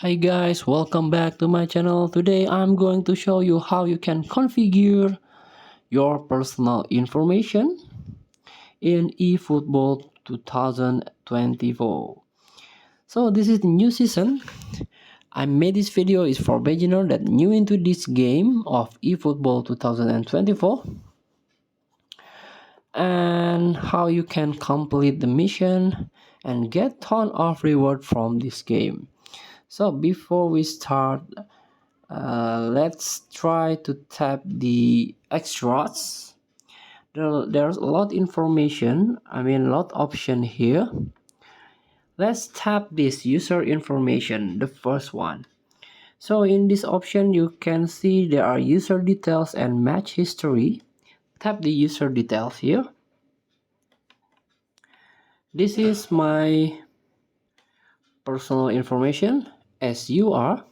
Hi guys, welcome back to my channel. Today I'm going to show you how you can configure your personal information in eFootball 2024. So this is the new season. I made this video is for beginner that new into this game of eFootball 2024 and how you can complete the mission and get ton of reward from this game. So before we start, let's try to tap the extras. There's a lot information, a lot option here. Let's tap this user information, the first one. So in this option you can see there are user details and match history. Tap the user details here. This is my personal information as you are.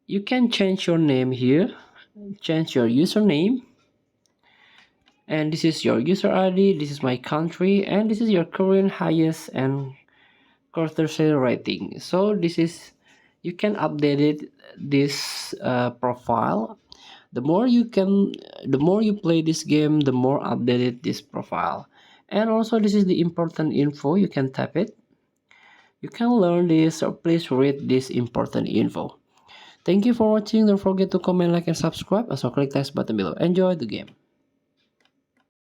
You can change your name here, change your username, and this is your user ID, this is my country, and this is your current highest and quartile rating. So this is, you can update it, this profile. The more you play this game, the more updated this profile. And also this is the important info, you can tap it. You can learn this, or please read this important info. Thank you for watching. Don't forget to comment, like, and subscribe. Also click that button below. Enjoy the game.